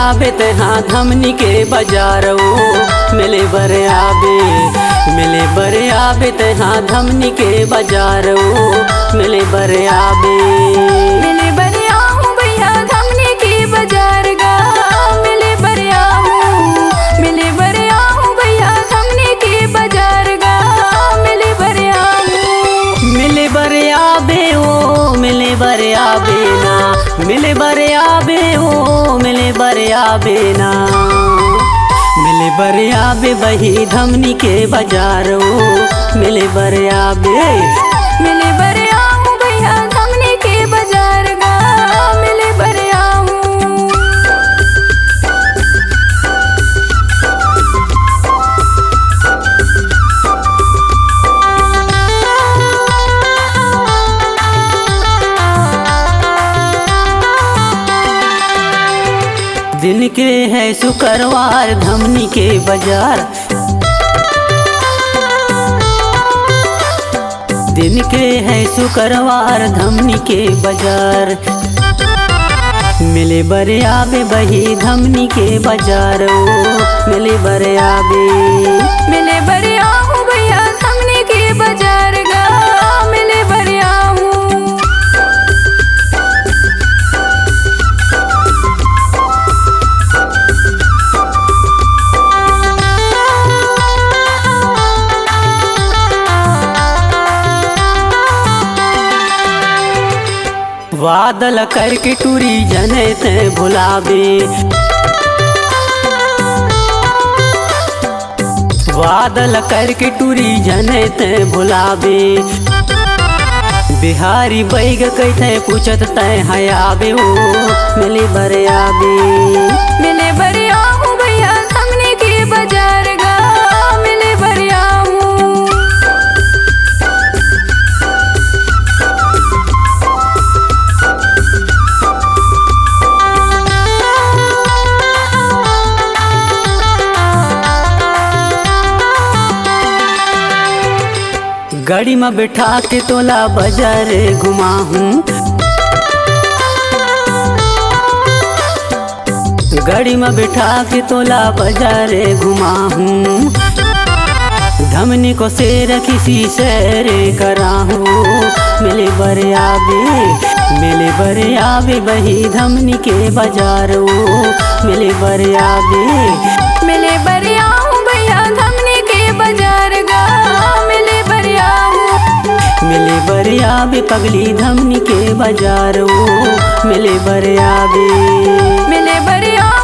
आबे तहाँ धमनी के बाजारो मिले बरे आबे तहाँ धमनी के बाजारो मिले बरे आबे मिले बरे आहूँ भैया धमनी के बाजार गा मिले बरे आहूँ भैया धमनी के बाजार गा मिले बरे आहूँ मिले बरे आबे ओ मिले बरे आबे ना मिले बरे आबे ओ मिले बरे आबे ना मिले बरे आबे बही धमनी के बाजारो मिले बरे आबे मिले बरे आहूँ भैया धमनी के बाजार गा मिले बरे आहूँ दिन के है शुक्रवार धमनी के बाजार दिन के है शुक्रवार धमनी के बाजार मिले बरे आबे बही धमनी के बाजार मिले बरे आबे मिले बरे आहूँ भैया धमनी के बाजार गा मिले बरे आहूँ वादल करके टूरी जने ते भुलावे वादल करके टूरी जने ते भुलावे बिहारी बैग कहते पूछत तय हयाबे ओ मिले बरे आबे मिले बरे आहूँ भैया धमनी के बाजार गा मिले बरे आहूँ गाड़ी में बैठा के तोला बाजार घुमाहूँ गाड़ी में बैठा के तोला बाजार घुमाहूँ धमनी को शेर किसी शेर कराहूँ मिले बरे आबे बही धमनी के बाजारो मिले बरे आबे मिले बरे आहूँ भैया धमनी के बाजार गा मिले बरे आहूँ मिले बरे आबे पगली धमनी के बाजारो मिले बरे आबे मिले बरे आहूँ